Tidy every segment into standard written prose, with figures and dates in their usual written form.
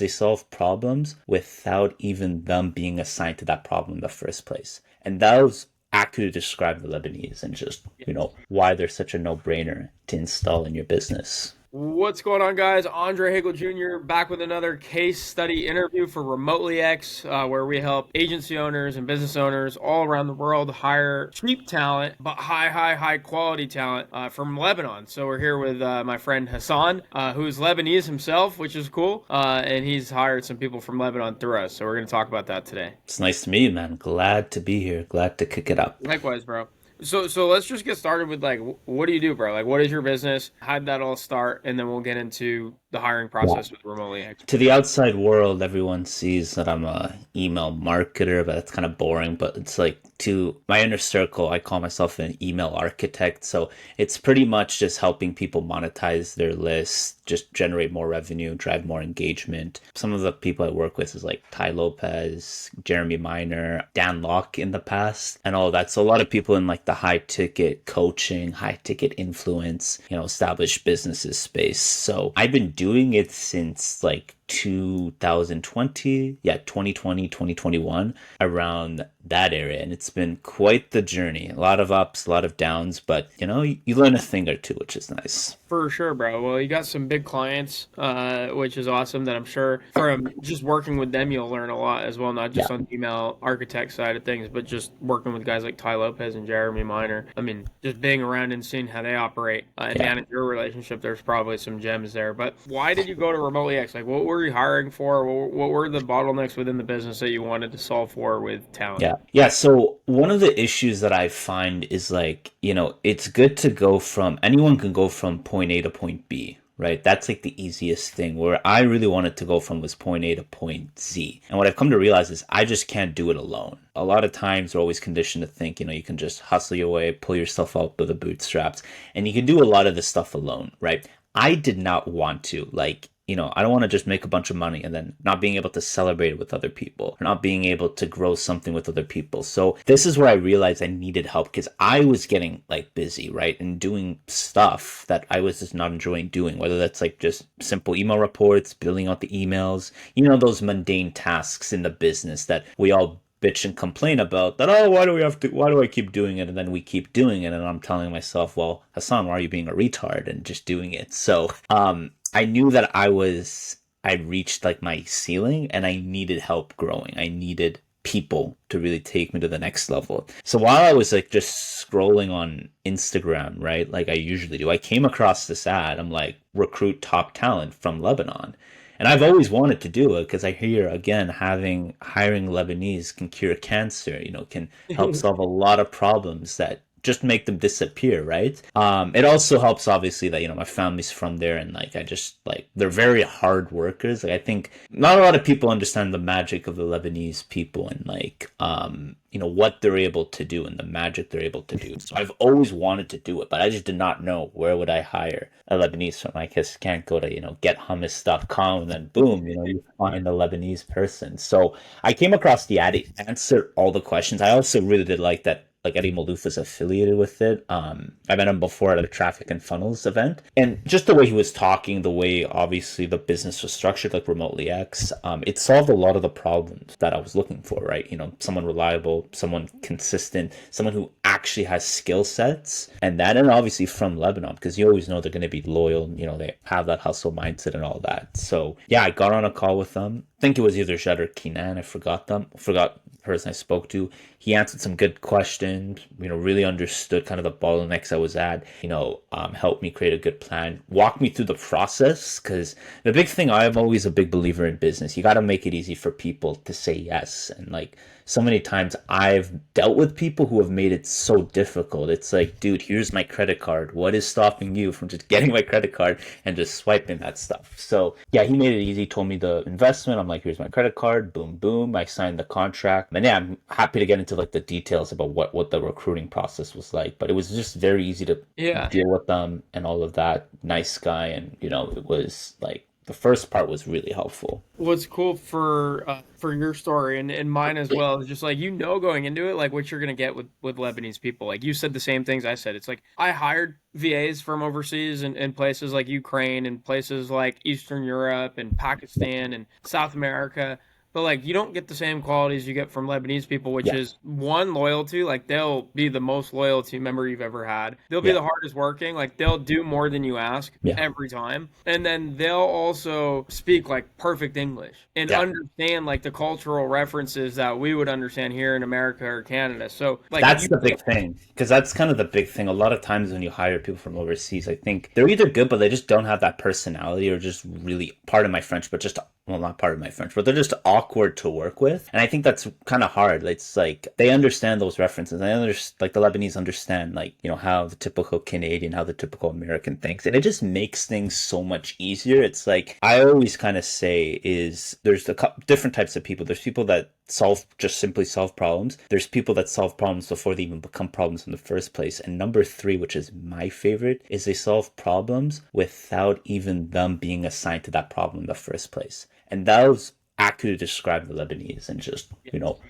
They solve problems without even them being assigned to that problem in the first place. And that was accurately describe the Lebanese and just, why they're such a no-brainer to install in your business. What's going on, guys? Andre Hagel Jr. back with another case study interview for RemotelyX, where we help agency owners and business owners all around the world hire cheap talent, but high quality talent from Lebanon. So we're here with my friend Hassan, who's Lebanese himself, which is cool, and he's hired some people from Lebanon through us. So we're going to talk about that today. It's nice to meet you, man. Glad to be here. Glad to kick it up. Likewise, bro. So let's just get started with like, what do you do, bro? Like, what is your business? How'd that all start? And then we'll get into the hiring Yeah. process with Remotely X. To the outside world, everyone sees that I'm a email marketer, but that's kind of boring. But it's like to my inner circle, I call myself an email architect. So it's pretty much just helping people monetize their lists, just generate more revenue, drive more engagement. Some of the people I work with is like Ty Lopez, Jeremy Miner, Dan Locke in the past, and all of that. So a lot of people in like the high ticket coaching, high ticket influence, established businesses space. So I've been doing it since like 2020, 2020, 2021, around that area. And it's been quite the journey. A lot of ups, a lot of downs, but you learn a thing or two, which is nice. For sure, bro. Well, you got some big clients, which is awesome. That I'm sure from just working with them, you'll learn a lot as well, not Yeah. just on the email architect side of things, but just working with guys like Ty Lopez and Jeremy Miner. I mean, just being around and seeing how they operate and Yeah. manage your relationship, there's probably some gems there. But why did you go to Remotely X? Like, what were you hiring for? What were the bottlenecks within the business that you wanted to solve for with talent? Yeah. Yeah. So one of the issues that I find is like, it's good to go from anyone can go from point A to point B, right? That's like the easiest thing. Where I really wanted to go from was point A to point Z. And what I've come to realize is I just can't do it alone. A lot of times we're always conditioned to think, you can just hustle your way, pull yourself up with the bootstraps, and you can do a lot of this stuff alone, right? I did not want to. Like, I don't want to just make a bunch of money and then not being able to celebrate it with other people, or not being able to grow something with other people. So this is where I realized I needed help because I was getting like busy, right? And doing stuff that I was just not enjoying doing, whether that's like just simple email reports, building out the emails, those mundane tasks in the business that we all bitch and complain about that. Oh, why do I keep doing it? And then we keep doing it. And I'm telling myself, well, Hassan, why are you being a retard and just doing it? So, I knew that I reached like my ceiling and I needed help growing. I needed people to really take me to the next level. So while I was like just scrolling on Instagram, right, like I usually do, I came across this ad. I'm like, recruit top talent from Lebanon. And I've always wanted to do it because I hear again hiring Lebanese can cure cancer, can help solve a lot of problems that just make them disappear, right? It also helps obviously that my family's from there and like I just like they're very hard workers. Like I think not a lot of people understand the magic of the Lebanese people and like what they're able to do and the magic they're able to do. So I've always wanted to do it, but I just did not know where would I hire a Lebanese from. I just can't go to gethummus.com and then boom, you find a Lebanese person. So I came across the ad, it answered all the questions. I also really did like that like Eddie Maloof is affiliated with it. I met him before at a Traffic and Funnels event. And just the way he was talking, the way obviously the business was structured, like Remotely X, it solved a lot of the problems that I was looking for, right? Someone reliable, someone consistent, someone who actually has skill sets. And obviously from Lebanon, because you always know they're going to be loyal, they have that hustle mindset and all that. So yeah, I got on a call with them. I think it was either Jed or Keenan. I forgot the person I spoke to. He answered some good questions, really understood kind of the bottlenecks I was at, helped me create a good plan, walk me through the process. Because the big thing, I'm always a big believer in business. You got to make it easy for people to say yes. And like so many times I've dealt with people who have made it so difficult. It's like, dude, here's my credit card. What is stopping you from just getting my credit card and just swiping that stuff? So yeah, he made it easy, told me the investment. I'm like, here's my credit card. Boom, boom. I signed the contract. And yeah, I'm happy to get into like the details about what the recruiting process was like. But it was just very easy to Yeah. deal with them and all of that. Nice guy. And, it was like, the first part was really helpful. What's cool for your story and mine as well is just like going into it like what you're gonna get with Lebanese people. Like you said the same things I said. It's like I hired VAs from overseas and places like Ukraine and places like Eastern Europe and Pakistan and South America. But like you don't get the same qualities you get from Lebanese people, which Yeah, is one, loyalty. Like they'll be the most loyal team member you've ever had. They'll be yeah, the hardest working. Like they'll do more than you ask yeah, every time. And then they'll also speak like perfect English and yeah. understand like the cultural references that we would understand here in America or Canada. So like That's the big thing, because that's kind of the big thing. A lot of times when you hire people from overseas, I think they're either good, but they just don't have that personality, or just really, pardon my French, but just, well, not part of my French, but they're just awkward to work with. And I think that's kind of hard. It's like they understand those references. They understand, like the Lebanese understand, like, how the typical Canadian, how the typical American thinks. And it just makes things so much easier. It's like, I always kind of say is there's different types of people. There's people that simply solve problems. There's people that solve problems before they even become problems in the first place. And number three, which is my favorite, is they solve problems without even them being assigned to that problem in the first place. And that was accurately describe the Lebanese, and just,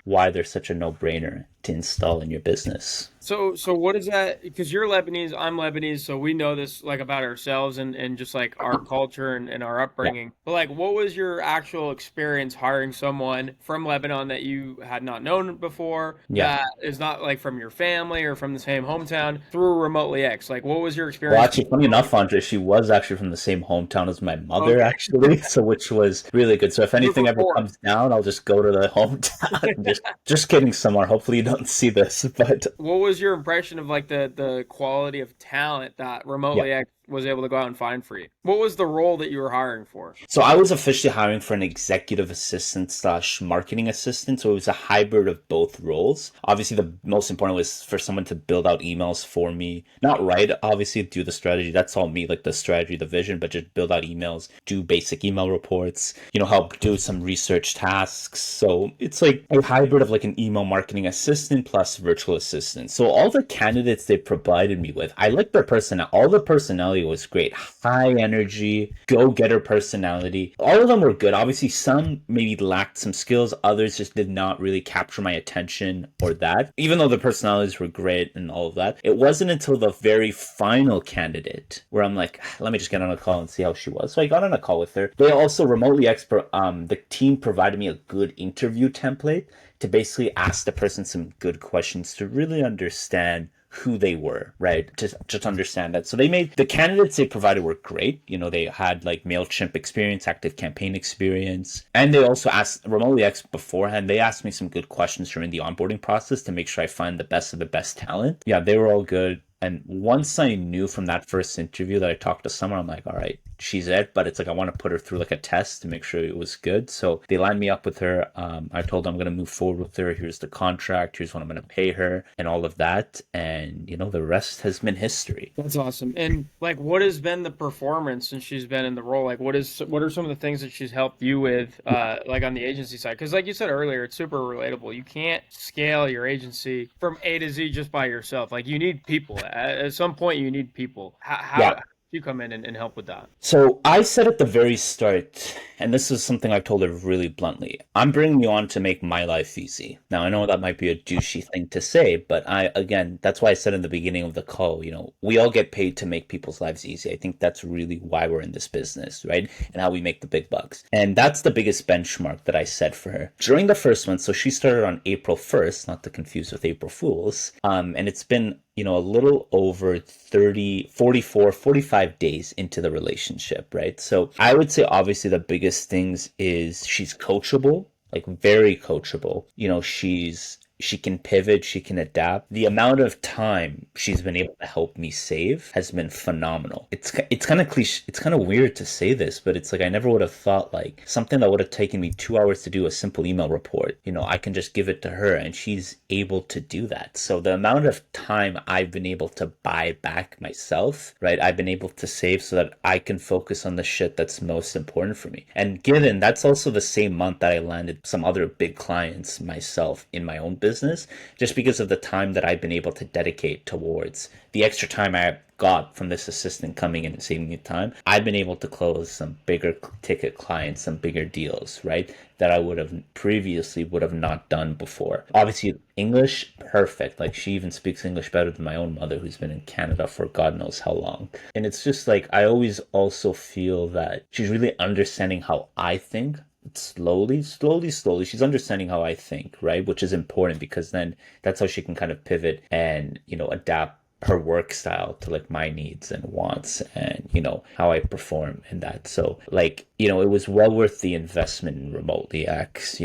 why they're such a no-brainer to install in your business. so what is that? Because you're Lebanese, I'm Lebanese, so we know this like about ourselves and just like our culture and our Yeah. upbringing. But like, what was your actual experience hiring someone from Lebanon that you had not known before, Yeah. that is not like from your family or from the same hometown through Remotely X? Like, what was your Well, experience? actually, funny enough, Andre, she was actually from the same hometown as my mother, Okay, actually, so which was really good. So if good anything ever rapport. comes down, I'll just go to the hometown. Just kidding, Samar. Hopefully you don't see this, but What was your impression of like the quality of talent that yeah. Remotely X was able to go out and find for you? What was the role that you were hiring for? So I was officially hiring for an executive assistant slash marketing assistant. So it was a hybrid of both roles. Obviously, the most important was for someone to build out emails for me. Not write, obviously, do the strategy. That's all me, like the strategy, the vision, but just build out emails, do basic email reports, help do some research tasks. So it's like a hybrid of like an email marketing assistant plus virtual assistant. So all the candidates they provided me with, I liked their personality. All the personality was great. High energy, go-getter personality. All of them were good. Obviously, some maybe lacked some skills. Others just did not really capture my attention or that. Even though the personalities were great and all of that, it wasn't until the very final candidate where I'm like, let me just get on a call and see how she was. So I got on a call with her. They also remotely expert. The team provided me a good interview template to basically ask the person some good questions to really understand who they were, right? Just understand that. So they made the candidates they provided were great. They had like MailChimp experience, active campaign experience. And they also asked Remotely X beforehand, they asked me some good questions during the onboarding process to make sure I find the best of the best talent. Yeah, they were all good. And once I knew from that first interview that I talked to someone, I'm like, all right, she's it. But it's like I want to put her through like a test to make sure it was good. So they lined me up with her. I told them I'm going to move forward with her. Here's the contract. Here's what I'm going to pay her and all of that. And, the rest has been history. That's awesome. And like, what has been the performance since she's been in the role? Like, what are some of the things that she's helped you with, like on the agency side? Because like you said earlier, it's super relatable. You can't scale your agency from A to Z just by yourself. Like, you need people. At some point, you need people. How Yeah. do you come in and help with that? So I said at the very start, and this is something I've told her really bluntly, I'm bringing you on to make my life easy. Now, I know that might be a douchey thing to say, but again, that's why I said in the beginning of the call, we all get paid to make people's lives easy. I think that's really why we're in this business, right? And how we make the big bucks. And that's the biggest benchmark that I set for her. During the first month, so she started on April 1st, not to confuse with April Fools, and it's been a little over 30, 44, 45 days into the relationship, right? So I would say obviously the biggest things is she's coachable, like very coachable. She can pivot, she can adapt. The amount of time she's been able to help me save has been phenomenal. It's kind of cliche, it's kind of weird to say this, but it's like I never would have thought like something that would have taken me 2 hours to do a simple email report. I can just give it to her and she's able to do that. So the amount of time I've been able to buy back myself, right? I've been able to save so that I can focus on the shit that's most important for me. And given that's also the same month that I landed some other big clients myself in my own business, business just because of the time that I've been able to dedicate towards the extra time I got from this assistant coming in and saving me time. I've been able to close some bigger ticket clients, some bigger deals, right? That I would have not done before. Obviously, English, perfect. Like she even speaks English better than my own mother, who's been in Canada for God knows how long. And it's just like I always also feel that she's really understanding how I think. Slowly. She's understanding how I think, right? Which is important because then that's how she can kind of pivot and, adapt her work style to like my needs and wants and how I perform in that. So like it was well worth the investment in RemotelyX.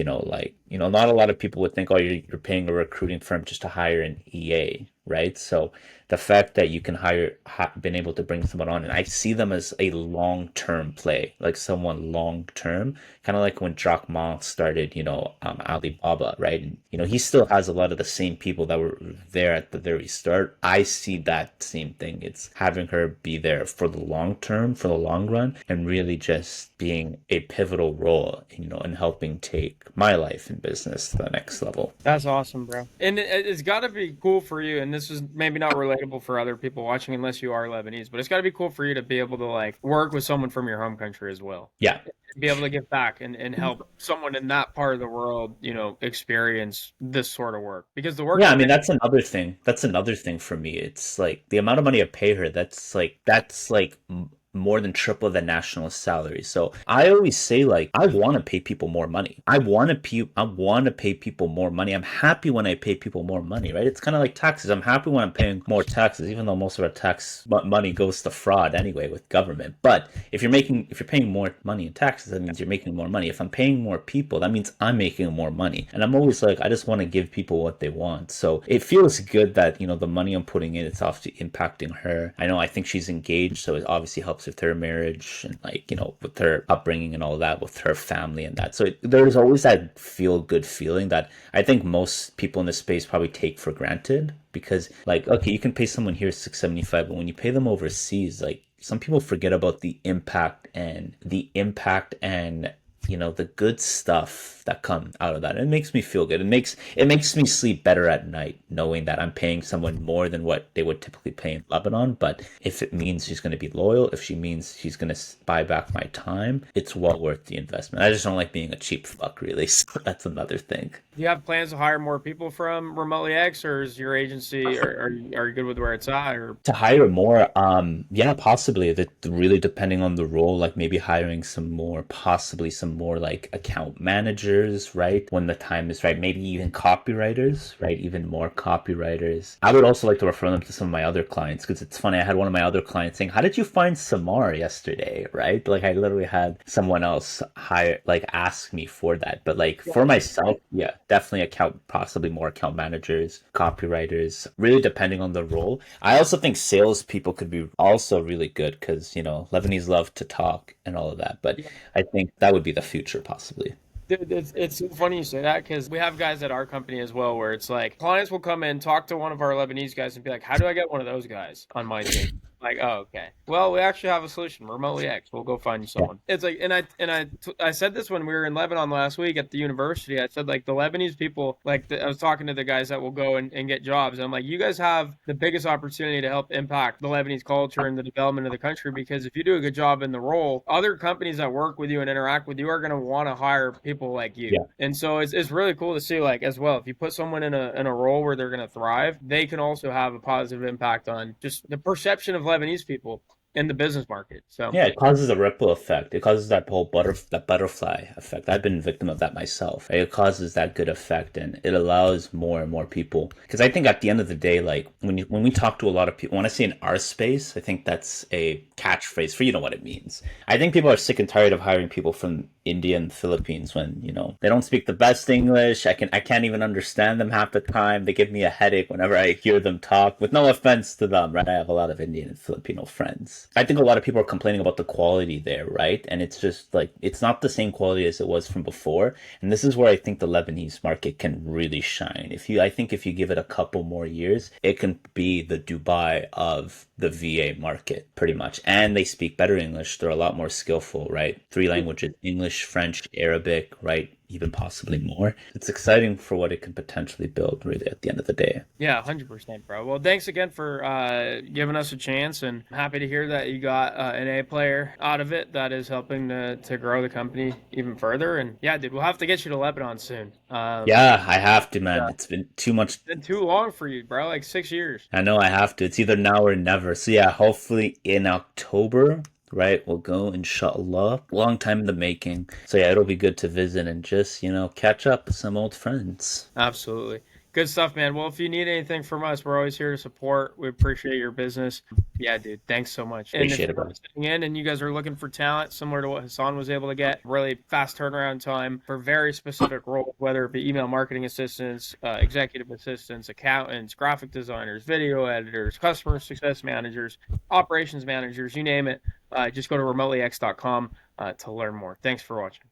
Not a lot of people would think, oh, you're paying a recruiting firm just to hire an EA, right? So the fact that you can been able to bring someone on, and I see them as a long term play, like someone long term, kind of like when Jack Ma started, Alibaba, right? And he still has a lot of the same people that were there at the very start. I see that same thing. It's having her be there for the long term, for the long run, and really just being a pivotal role, in helping take my life and business to the next level. That's awesome, bro. And it's got to be cool for you. And this is maybe not relatable for other people watching unless you are Lebanese, but it's got to be cool for you to be able to like work with someone from your home country as well. Yeah. Be able to give back and help someone in that part of the world, experience this sort of work. Because the work Yeah, I that mean that's another thing. That's another thing for me. It's like the amount of money I pay her. That's like more than triple the national salary. So I always say like I want to pay people more money. I want to pay people more money. I'm happy when I pay people more money, right? It's kind of like taxes. I'm happy when I'm paying more taxes, even though most of our tax money goes to fraud anyway with government. But if you're paying more money in taxes, that means you're making more money. If I'm paying more people, that means I'm making more money. And I'm always like, I just want to give people what they want. So it feels good that, the money I'm putting in, it's obviously impacting her. I think she's engaged, so it obviously helps with her marriage and like, with her upbringing and all that, with her family and that. So there's always that feel good feeling that I think most people in this space probably take for granted because like, okay, you can pay someone here 675, but when you pay them overseas, like some people forget about the impact and the good stuff that come out of that. It makes me feel good. It makes me sleep better at night knowing that I'm paying someone more than what they would typically pay in Lebanon. But if it means she's going to be loyal, if she means she's going to buy back my time, it's well worth the investment. I just don't like being a cheap fuck, really. So that's another thing. Do you have plans to hire more people from RemotelyX, or is your agency, or are you good with where it's at? Or To hire more, yeah, possibly. That really depending on the role, like maybe hiring possibly some more like account managers, right? When the time is right, maybe even copywriters, right? Even more copywriters. I would also like to refer them to some of my other clients because it's funny. I had one of my other clients saying, "How did you find Samar yesterday?" Right? Like I literally had someone else ask me for that, but like for myself, yeah, definitely possibly more account managers, copywriters, really depending on the role. I also think salespeople could be also really good because, Lebanese love to talk and all of that. But I think that would be the future, possibly. Dude, it's so funny you say that because we have guys at our company as well where it's like clients will come in, talk to one of our Lebanese guys and be like, "How do I get one of those guys on my team?" Like, oh, okay. Well, we actually have a solution, RemotelyX. We'll go find you Yeah. someone. It's like, I said this when we were in Lebanon last week at the university. I said like the Lebanese people, like I was talking to the guys that will go and get jobs. And I'm like, you guys have the biggest opportunity to help impact the Lebanese culture and the development of the country because if you do a good job in the role, other companies that work with you and interact with you are going to want to hire people like you. Yeah. And so it's really cool to see like as well, if you put someone in a role where they're going to thrive, they can also have a positive impact on just the perception of Lebanese people in the business market. So Yeah, it causes a ripple effect. It causes that butterfly effect. I've been a victim of that myself. It causes that good effect, and it allows more and more people. Because I think at the end of the day, like when we talk to a lot of people, when I say in our space, I think that's a catchphrase for what it means. I think people are sick and tired of hiring people from India and the Philippines when they don't speak the best English. I can't even understand them half the time. They give me a headache whenever I hear them talk. With no offense to them, right? I have a lot of Indian and Filipino friends. I think a lot of people are complaining about the quality there, right? And it's just like it's not the same quality as it was from before. And this is where I think the Lebanese market can really shine. I think if you give it a couple more years, it can be the Dubai of the VA market, pretty much. And they speak better English. They're a lot more skillful, right? Three languages: English, English, French, Arabic, right? Even possibly more. It's exciting for what it can potentially build, really, at the end of the day. Yeah, 100%, bro. Well, thanks again for giving us a chance, and I'm happy to hear that you got an A player out of it that is helping to grow the company even further. And yeah, dude, we'll have to get you to Lebanon soon. Yeah, I have to, man. Yeah, It's been too much. been too long for you, bro. Like 6 years. I know I have to. It's either now or never. So yeah, hopefully in October, right? We'll go, inshallah. Long time in the making. So yeah, it'll be good to visit and just, catch up with some old friends. Absolutely. Good stuff, man. Well, if you need anything from us, we're always here to support. We appreciate your business. Yeah, dude. Thanks so much. And if Appreciate it, you're bro. listening in and you guys are looking for talent similar to what Hassan was able to get, really fast turnaround time for very specific roles, whether it be email marketing assistants, executive assistants, accountants, graphic designers, video editors, customer success managers, operations managers, you name it. Just go to RemotelyX.com to learn more. Thanks for watching.